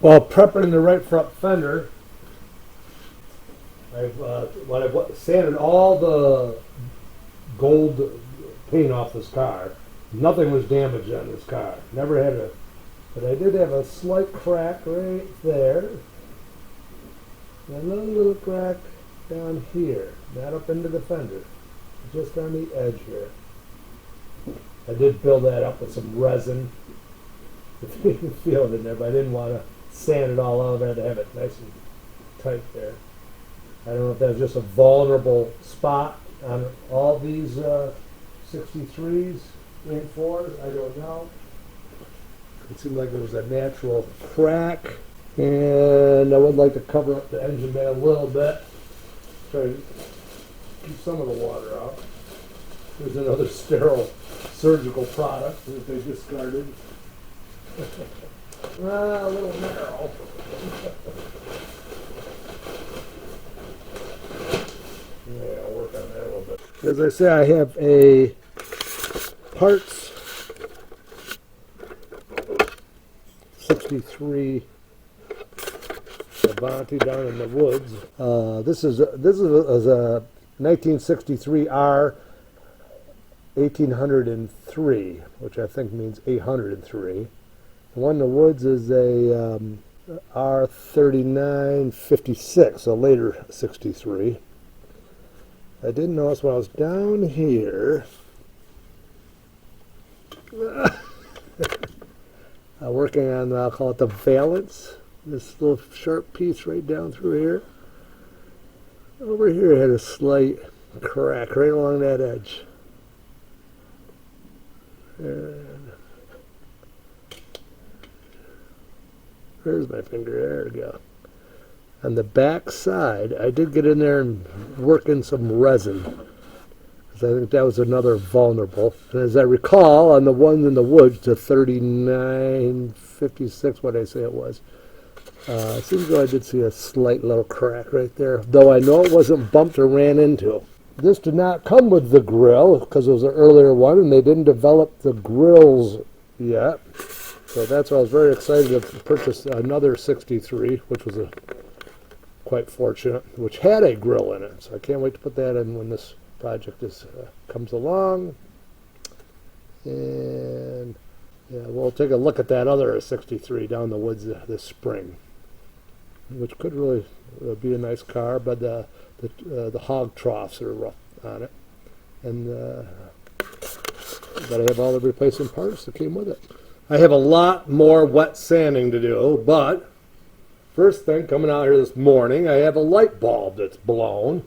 While prepping the right front fender, when I've sanded all the gold paint off this car, nothing was damaged on this car. Never had but I did have a slight crack right there. And another little crack down here, not up into the fender, just on the edge here. I did build that up with some resin. If you can feel it in there, but I didn't want to sand it all out. I had to have it nice and tight there. I don't know if that was just a vulnerable spot on all these 63s, Link 4s, I don't know. It seemed like there was a natural crack, and I would like to cover up the engine bay a little bit, try to keep some of the water out. There's another sterile surgical product that they discarded. A little narrow. Yeah, I'll work on that a little bit. As I say, I have a parts 63 Avanti down in the woods. This is a 1963 R 1803, which I think means 803. The one in the woods is a R3956, a later 63. I didn't notice when I was down here, working on, I'll call it the valance, this little sharp piece right down through here. Over here had a slight crack right along that edge. And there's my finger, there we go. On the back side, I did get in there and work in some resin, because I think that was another vulnerable. And as I recall, on the ones in the woods, the 3956, what did I say it was? It seems though I did see a slight little crack right there, though I know it wasn't bumped or ran into. This did not come with the grill, because it was an earlier one, and they didn't develop the grills yet. So that's why I was very excited to purchase another 63, which was quite fortunate, which had a grill in it. So I can't wait to put that in when this project comes along. And yeah, we'll take a look at that other 63 down the woods this spring, which could really be a nice car, but the hog troughs are rough on it. And but I have all the replacement parts that came with it. I have a lot more wet sanding to do, but first thing coming out here this morning, I have a light bulb that's blown.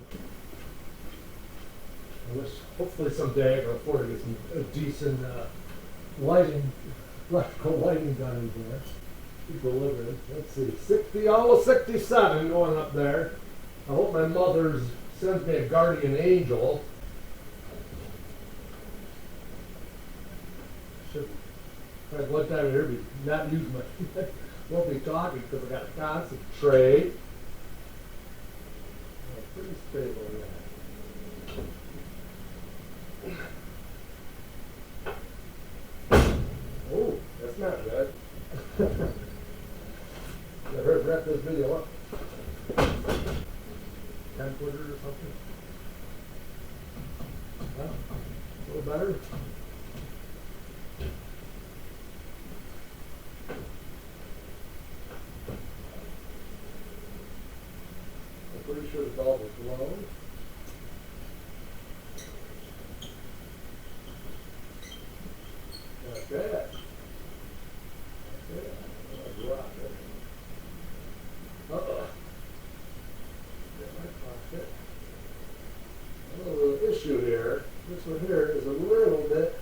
I wish hopefully someday I can afford to get some decent electrical lighting done in here. Equilibrium. Let's see, 60, almost 67 going up there. I hope my mother sends me a guardian angel. Should, like one time here, not use my, won't be talking because I got to concentrate. Oh, pretty stable, yeah. Oh, that's not good. I heard wrap this video up. 10-footer or something. Well, a little better. I'm pretty sure the bulb was blown. Like that. Uh-oh. That might cost it. A little issue here. This one here is a little bit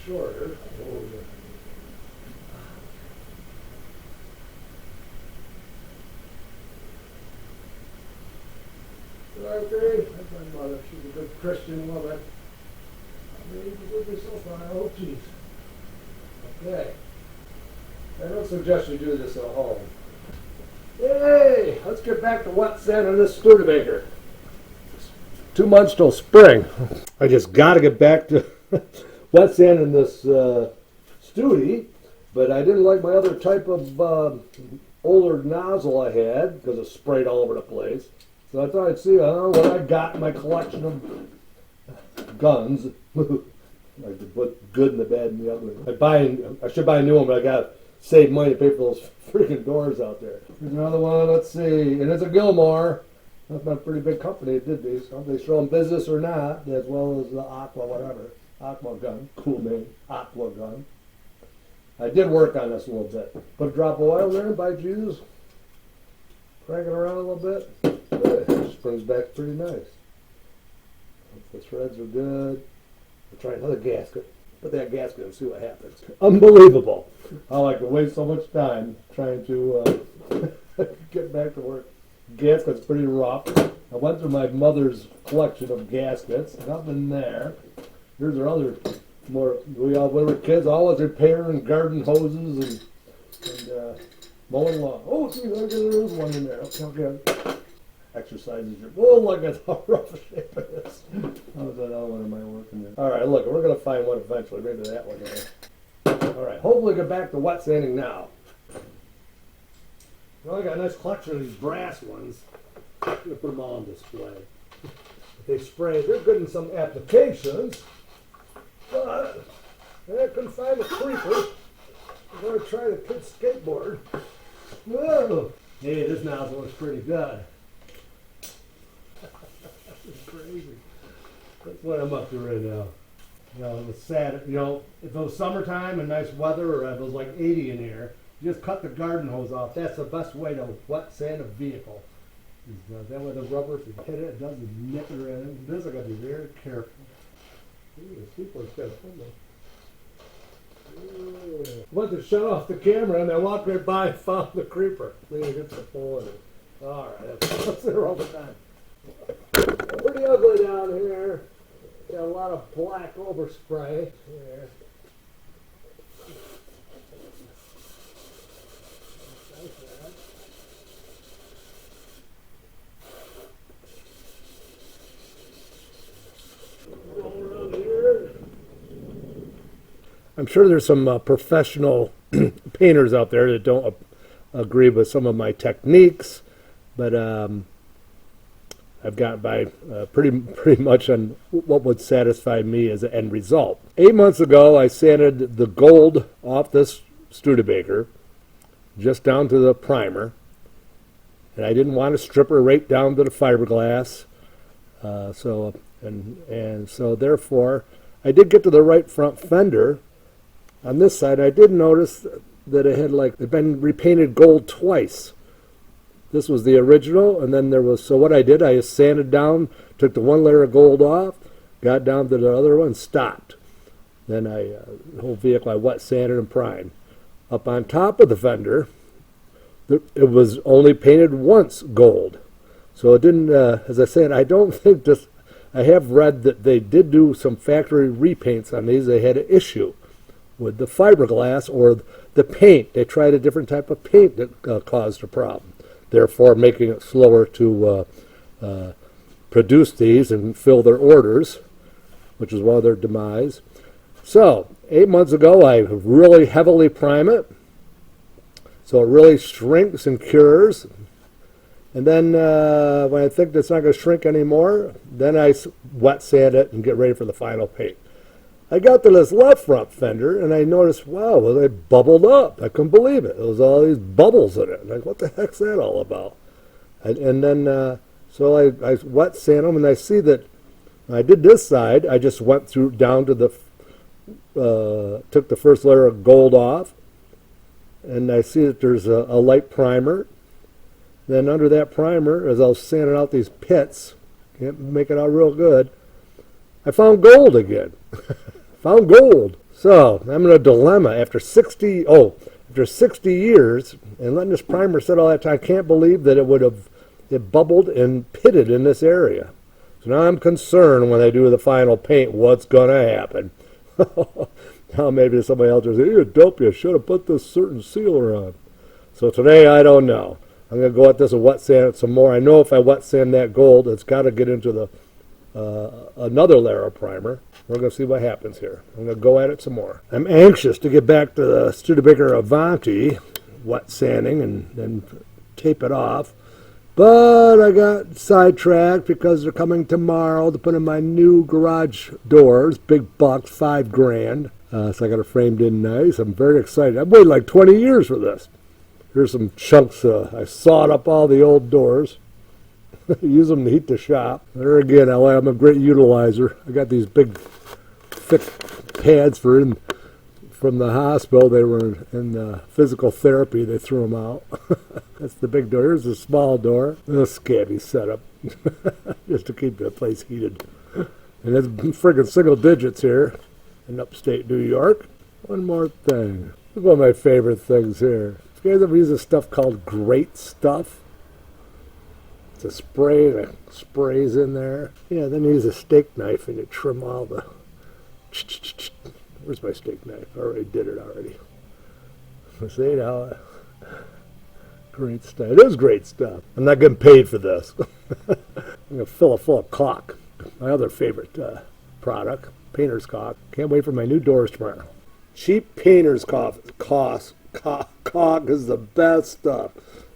shorter. Oh, yeah. Right there. That's my mother. She's a good Christian woman. I mean, you can do this so far. Oh, geez. Okay. I don't suggest you do this at home. Hey, let's get back to wet sand on this Studebaker. 2 months till spring. I just got to get back to wet sand in this Studi. But I didn't like my other type of older nozzle I had because it sprayed all over the place. So I thought I'd see what I got in my collection of guns. Like the good and the bad and the ugly. I should buy a new one, but I got to save money to pay for those freaking doors out there. Here's another one. Let's see. And it's a Gilmore. That's a pretty big company that did these. I don't know if they're still in business or not, as well as the Aqua, whatever. Aqua gun. Cool name. Aqua gun. I did work on this a little bit. Put a drop of oil in there, by Jesus. Crank it around a little bit. It springs back pretty nice. The threads are good. I'll try another gasket. Put that gasket and see what happens. Unbelievable. How I can waste so much time trying to get back to work. Gasket's pretty rough. I went through my mother's collection of gaskets. Nothing there. Here's our other more. When we were kids, always repairing garden hoses and mowing lawn. Oh, gee, there is one in there. Okay. Exercises your. Oh, look at how rough a shape it is. How's that other one am I working in? All right, look, we're going to find one eventually. Maybe that one there. All right, hopefully get back to wet sanding now. Well, I got a nice collection of these brass ones. I'm going to put them all on display. If they spray, they're good in some applications, but I couldn't find a creeper. I'm going to try the kid's skateboard. Whoa! Hey, this nozzle looks pretty good. This is crazy. That's what I'm up to right now. You know, it was sad. You know, if it was summertime and nice weather, or if it was like 80 in here, you just cut the garden hose off. That's the best way to wet sand a vehicle. That way the rubber, if you hit it, it doesn't nip it right in. This I got to be very careful. Ooh, the skateboard's kind of fun though. I went to shut off the camera and I walked right by and found the creeper. Leaning against the pole in it. All right, that's there all the time. Pretty ugly down here. Got a lot of black overspray here. I'm sure there's some professional painters out there that don't agree with some of my techniques, but I've got by pretty much on what would satisfy me as an end result. 8 months ago, I sanded the gold off this Studebaker, just down to the primer, and I didn't want to strip her right down to the fiberglass. So therefore, I did get to the right front fender. On this side, I did notice that it had been repainted gold twice. This was the original, and then there was, so what I did, I sanded down, took the one layer of gold off, got down to the other one, stopped. Then the whole vehicle I wet sanded and primed. Up on top of the fender, it was only painted once gold. So it didn't, as I said, I don't think this, I have read that they did do some factory repaints on these. They had an issue with the fiberglass or the paint. They tried a different type of paint that caused a problem, therefore making it slower to produce these and fill their orders, which is one of their demise. So 8 months ago, I really heavily prime it, so it really shrinks and cures. And then when I think it's not going to shrink anymore, then I wet sand it and get ready for the final paint. I got to this left front fender, and I noticed, wow, well, it bubbled up. I couldn't believe it. There was all these bubbles in it. Like, what the heck's that all about? And then, so I wet sand them, and I see that when I did this side, I just went through down to the, took the first layer of gold off, and I see that there's a light primer. Then under that primer, as I was sanding out these pits, can't make it out real good, I found gold again. Found gold. So I'm in a dilemma after 60 years and letting this primer sit all that time. I can't believe that it bubbled and pitted in this area. So now I'm concerned when they do the final paint, what's gonna happen. Now maybe somebody else will say, "You dope, you should have put this certain sealer on." So today I don't know. I'm gonna go at this and wet sand it some more. I know if I wet sand that gold, it's got to get into the another layer of primer. We're going to see what happens here. I'm going to go at it some more. I'm anxious to get back to the Studebaker Avanti wet sanding and then tape it off. But I got sidetracked because they're coming tomorrow to put in my new garage doors. Big bucks, $5,000. So I got it framed in nice. I'm very excited. I've waited like 20 years for this. Here's some chunks. I sawed up all the old doors. Use them to heat the shop. There again, I'm a great utilizer. I got these big, thick pads from the hospital. They were in physical therapy. They threw them out. That's the big door. Here's the small door. A scabby setup just to keep the place heated. And it's friggin' single digits here in upstate New York. One more thing. This is one of my favorite things here. You guys ever use this stuff called Great Stuff? It's a spray that sprays in there. Yeah, then you use a steak knife and you trim all the... Where's my steak knife? I already did it already. See now? Great stuff. It is great stuff. I'm not getting paid for this. I'm going to fill it full of caulk. My other favorite product, painter's caulk. Can't wait for my new doors tomorrow. Cheap painter's caulk is the best stuff.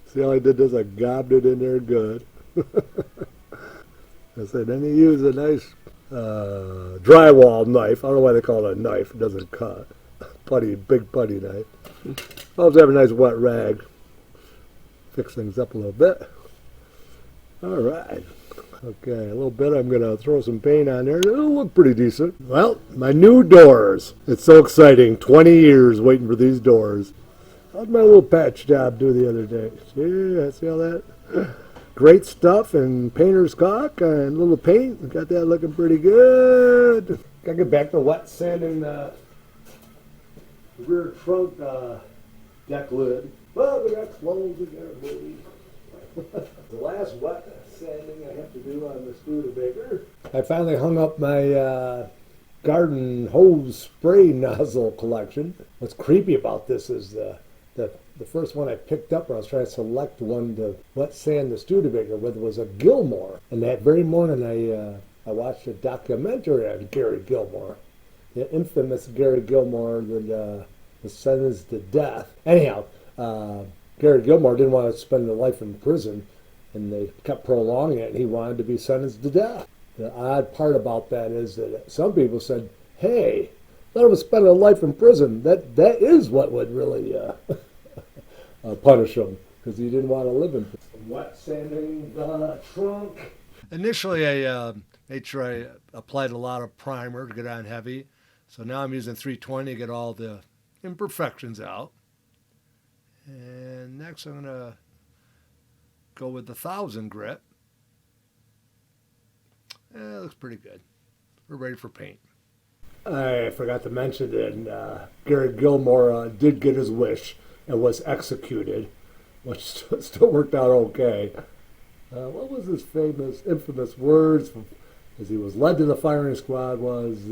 See how I did this? I gobbed it in there good. I said, then you use a nice drywall knife. I don't know why they call it a knife. It doesn't cut. Big putty knife. I always have a nice wet rag. Fix things up a little bit. All right. Okay, a little bit. I'm going to throw some paint on there. It'll look pretty decent. Well, my new doors. It's so exciting. 20 years waiting for these doors. How'd my little patch job do the other day? See all that? Great stuff and painter's caulk and a little paint. Got that looking pretty good. Gotta get back to wet sanding the rear trunk deck lid. Well, we got clothes we gotta move. The last wet sanding I have to do on the Studebaker. I finally hung up my garden hose spray nozzle collection. What's creepy about this is the first one I picked up when I was trying to select one to wet sand the Studebaker with was a Gilmore. And that very morning I watched a documentary on Gary Gilmore, the infamous Gary Gilmore that was sentenced to death. Anyhow, Gary Gilmore didn't want to spend a life in prison, and they kept prolonging it, and he wanted to be sentenced to death. The odd part about that is that some people said, hey, let him spend a life in prison. That is what would really punish him, because he didn't want to live in prison. Wet sanding the trunk. Initially, I made sure I applied a lot of primer to get on heavy. So now I'm using 320 to get all the imperfections out. And next I'm going to go with the 1000 grit. It looks pretty good. We're ready for paint. I forgot to mention that Gary Gilmore did get his wish and was executed, which still worked out okay. What was his infamous words as he was led to the firing squad was,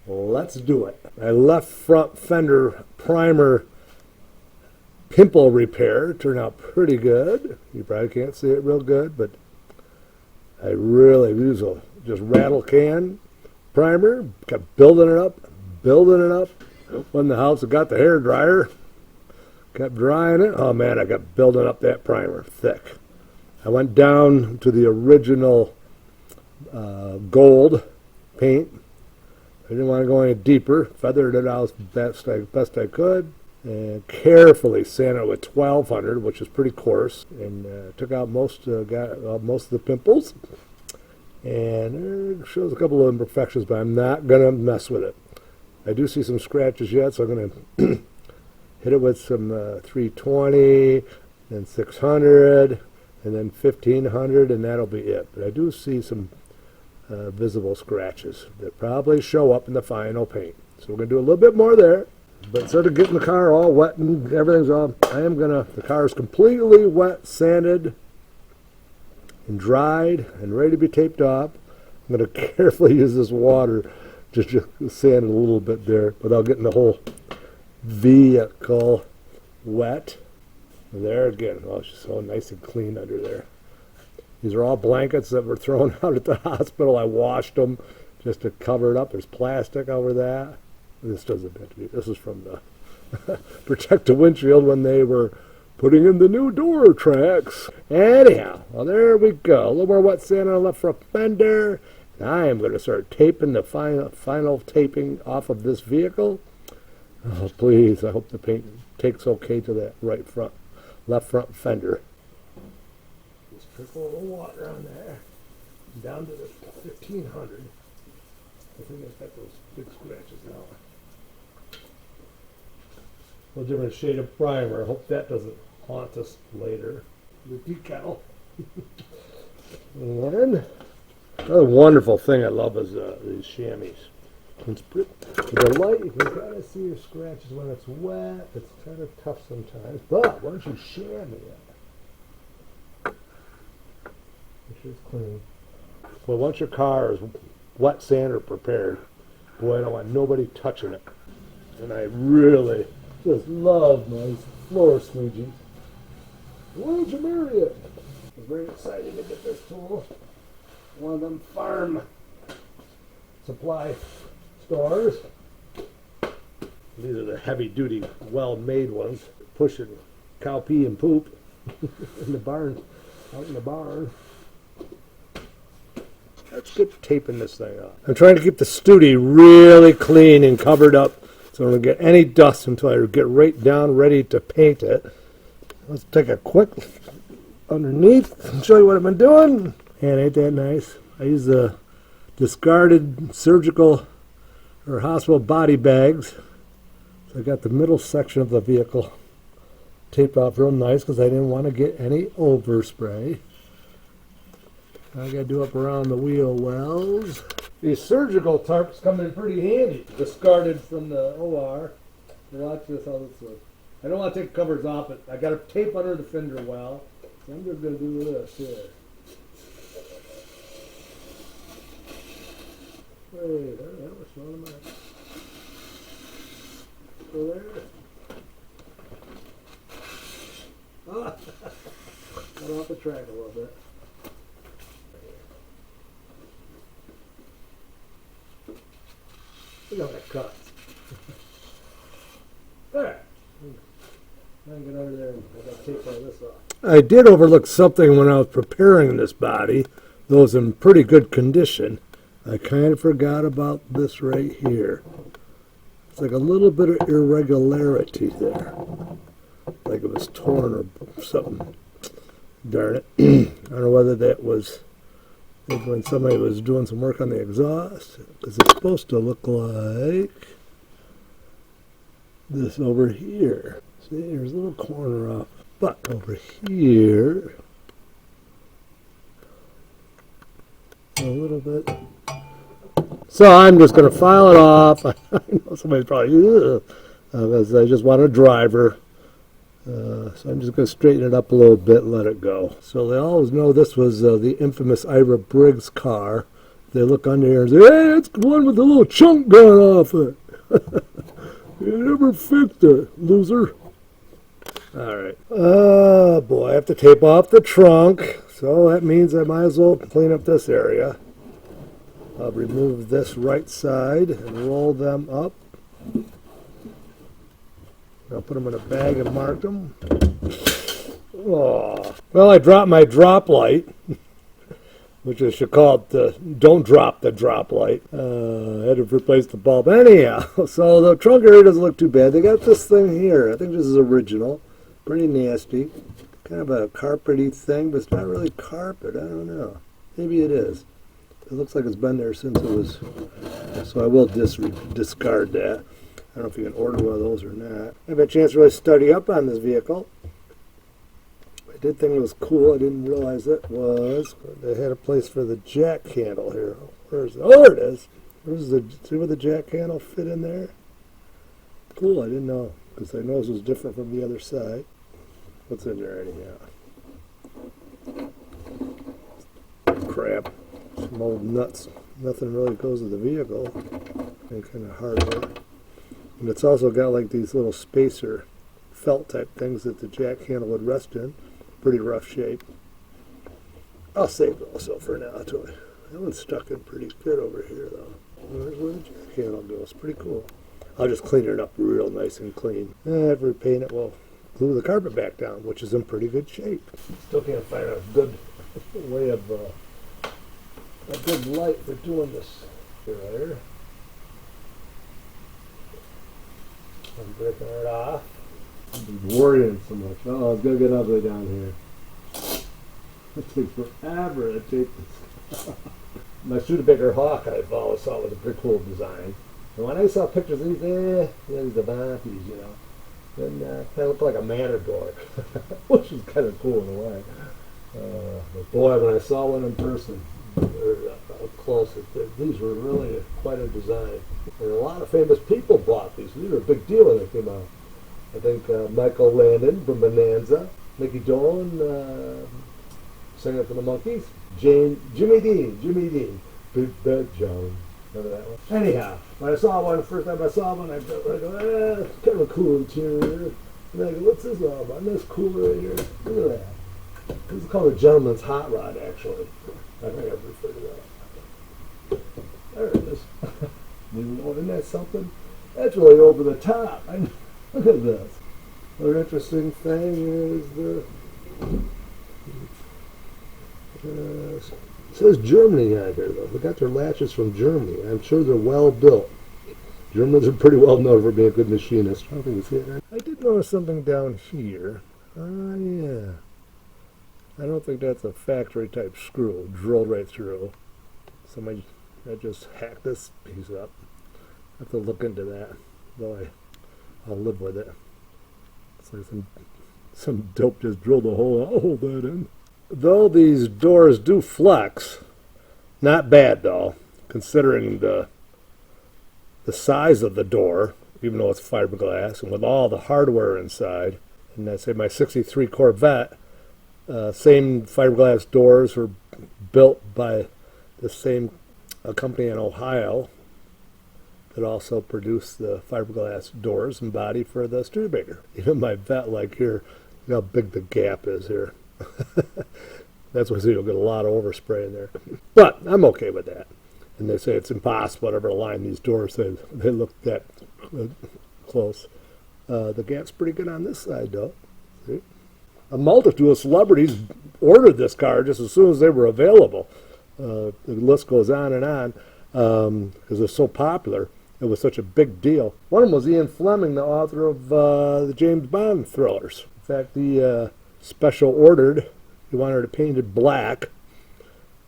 let's do it. My left front fender primer pimple repair turned out pretty good. You probably can't see it real good, but I really use a just rattle can primer, kept building it up. Went in the house and got the hair dryer, kept drying it. Oh man, I got building up that primer thick. I went down to the original gold paint. I didn't want to go any deeper. Feathered it out as best I could, and carefully sanded it with 1200, which is pretty coarse, and took out most of the pimples. And it shows a couple of imperfections, but I'm not going to mess with it. I do see some scratches yet, so I'm going to hit it with some 320, then 600, and then 1500, and that'll be it. But I do see some visible scratches that probably show up in the final paint. So we're going to do a little bit more there. But instead of getting the car all wet and everything's all, the car is completely wet, sanded, and dried and ready to be taped off. I'm going to carefully use this water to just sand it a little bit there without getting the whole vehicle wet. And there again, oh, it's just so nice and clean under there. These are all blankets that were thrown out at the hospital. I washed them just to cover it up. There's plastic over that. This doesn't have to be. This is from the protect the windshield when they were putting in the new door tracks. Anyhow, well, there we go. A little more wet sand on the left front fender. And I am going to start taping the final taping off of this vehicle. Oh, please, I hope the paint takes okay to that left front fender. Just trickle a little water on there. Down to the 1500. I think I've got those big scratches now. A little different shade of primer. I hope that doesn't haunt us later. The decal. And another wonderful thing I love is these chamois. With the light, you can kind of see your scratches when it's wet. It's kind of tough sometimes. But once you chamois it, make sure it's clean. Well, once your car is wet sand or prepared, boy, I don't want nobody touching it. And I really just love my floor squeegee. Why did you marry it? I was very excited to get this tool. One of them farm supply stores. These are the heavy-duty, well-made ones, pushing cow pee and poop in the barn, out in the barn. That's good taping this thing up. I'm trying to keep the Studi really clean and covered up so I don't get any dust until I get right down ready to paint it. Let's take a quick underneath and show you what I've been doing. And ain't that nice? I use the discarded surgical or hospital body bags. So I got the middle section of the vehicle taped off real nice because I didn't want to get any overspray. I got to do up around the wheel wells. These surgical tarps come in pretty handy. Discarded from the OR. Watch this, how this looks. I don't want to take the covers off it. I got a tape under the fender well. So I'm just going to do this here. Wait, that was one of mine. Go there. Ah, got off the track a little bit. Look at that cut. There. I can get under there and I got to take all this off. I did overlook something when I was preparing this body, though it's in pretty good condition. I kind of forgot about this right here. It's like a little bit of irregularity there. Like it was torn or something. Darn it. I don't know whether that was when somebody was doing some work on the exhaust, because it's supposed to look like this over here. See, there's a little corner off, but over here, a little bit. So I'm just going to file it off. I know somebody's probably, because I just want a driver. So I'm just going to straighten it up a little bit and let it go. So they always know this was the infamous Ira Briggs car. They look under here and say, hey, that's the one with the little chunk going off it. You never fixed it, loser. All right. Oh, boy, I have to tape off the trunk. So that means I might as well clean up this area. I'll remove this right side and roll them up. I'll put them in a bag and mark them. Oh. Well, I dropped my drop light, which I should call it the don't drop the drop light. I had to replace the bulb. Anyhow, so the trunk area doesn't look too bad. They got this thing here. I think this is original. Pretty nasty. Kind of a carpety thing, but it's not really carpet. I don't know. Maybe it is. It looks like it's been there since it was. So I will discard that. I don't know if you can order one of those or not. I have a chance to really study up on this vehicle. I did think it was cool. I didn't realize it was. They had a place for the jack handle here. Where's it? Oh, there it is. See where the jack handle fit in there? Cool, I didn't know. Because I know this was different from the other side. What's in there anyhow? Crap. Some old nuts. Nothing really goes with the vehicle. Any kind of hardware. And it's also got like these little spacer felt type things that the jack handle would rest in. Pretty rough shape. I'll save it also for now. That one's stuck in pretty good over here, though. There's where the jerk handle goes. Pretty cool. I'll just clean it up real nice and clean. After we paint it, we'll glue the carpet back down, which is in pretty good shape. Still can't find a good way of a good light for doing this here. I'm breaking it off. I've been worrying so much. Oh, it's gonna get ugly down here. It takes forever to tape this. My Studebaker Hawk I've always thought was a pretty cool design. And when I saw pictures of these, these Avantis, you know, then they look like a matador, which is kind of cool in a way. But boy, when I saw one in person, up close, these were really quite a design. And a lot of famous people bought these. These were a big deal when they came out. I think Michael Landon from Bonanza, Mickey Dolan, singer for the Monkees, Jimmy Dean, Big Bad John. Remember that one? Anyhow, when I saw one, the first time I saw one, I go, it's kind of a cool interior. And I go, what's this all about? This cooler right here. Look at that. This is called a gentleman's hot rod, actually. I think I've referred to that. There it is. Isn't that something? That's really over the top. Look at this. Another interesting thing is the it says Germany on here, though. They got their latches from Germany. I'm sure they're well built. Germans are pretty well known for being a good machinist. I don't think you see it right. I did notice something down here. Yeah. I don't think that's a factory type screw drilled right through. Somebody just hacked this piece up. I have to look into that, though I'll live with it. It's like some dope just drilled a hole. I'll hold that in. Though these doors do flex, not bad though, considering the size of the door, even though it's fiberglass, and with all the hardware inside. And I say my '63 Corvette, same fiberglass doors were built by the same company in Ohio that also produced the fiberglass doors and body for the Studebaker. Even my Vet, like here, look how big the gap is here. That's why you'll get a lot of overspray in there. But I'm okay with that. And they say it's impossible to ever line these doors. They look that close. The gap's pretty good on this side, though. See? A multitude of celebrities ordered this car just as soon as they were available. The list goes on because it's so popular. It was such a big deal. One of them was Ian Fleming, the author of the James Bond thrillers. In fact, he special ordered. He wanted it painted black,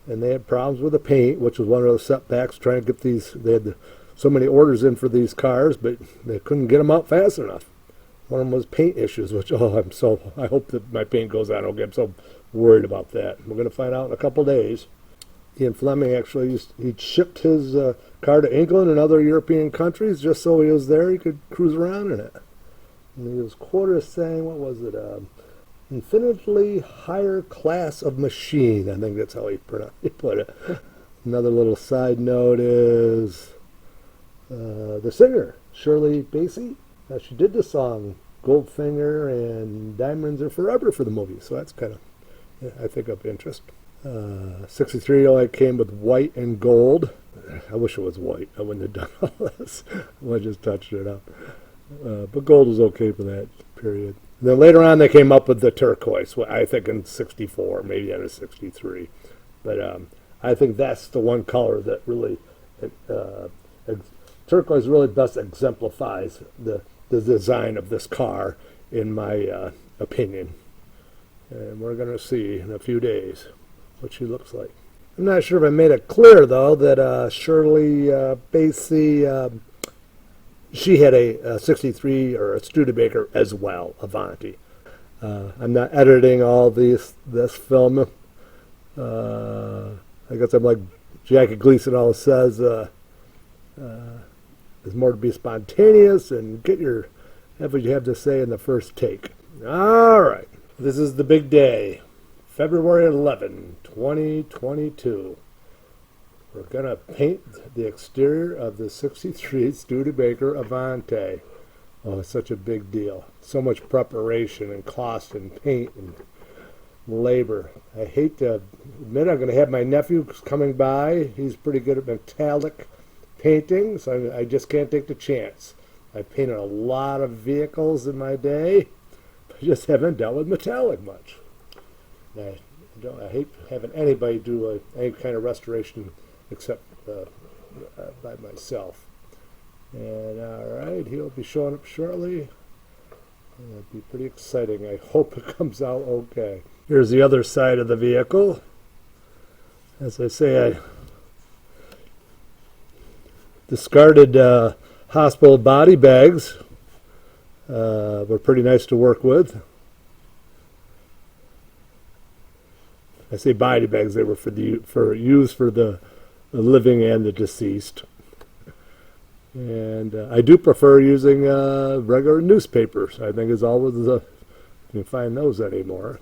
and they had problems with the paint, which was one of the setbacks trying to get these. They had so many orders in for these cars, but they couldn't get them out fast enough. One of them was paint issues, which I hope that my paint goes on. I'm so worried about that. We're going to find out in a couple days. Ian Fleming actually he shipped his car to England and other European countries just so he was there. He could cruise around in it. And he was quoted as saying, what was it? Infinitely higher class of machine. I think that's how he put it. Another little side note is the singer, Shirley Bassey. She did the song Goldfinger and Diamonds Are Forever for the movie. So that's kind of, I think, of interest. 63 only came with white and gold. I wish it was white. I wouldn't have done all this. I just touched it up. But gold was okay for that period. And then later on they came up with the turquoise, I think in 64, maybe in 63. But I think that's the one color that really, turquoise really best exemplifies the design of this car, in my opinion. And we're going to see in a few days what she looks like. I'm not sure if I made it clear, though, that Shirley Bassey, she had a 63 or a Studebaker as well, Avanti. I'm not editing all this film. I guess I'm like Jackie Gleason always says, there's more to be spontaneous and have what you have to say in the first take. All right. This is the big day. February 11, 2022. We're going to paint the exterior of the 63 Studebaker Avanti. Oh, it's such a big deal. So much preparation and cost and paint. And labor. I hate to admit I'm going to have my nephew coming by. He's pretty good at metallic painting, so I just can't take the chance. I've painted a lot of vehicles in my day, but I just haven't dealt with metallic much. I hate having anybody do any kind of restoration except by myself. And all right, he'll be showing up shortly. It'll be pretty exciting. I hope it comes out okay. Here's the other side of the vehicle. As I say, I discarded hospital body bags. Were pretty nice to work with. I say body bags; they were for use for the living and the deceased. And I do prefer using regular newspapers. I think it's always you can find those anymore.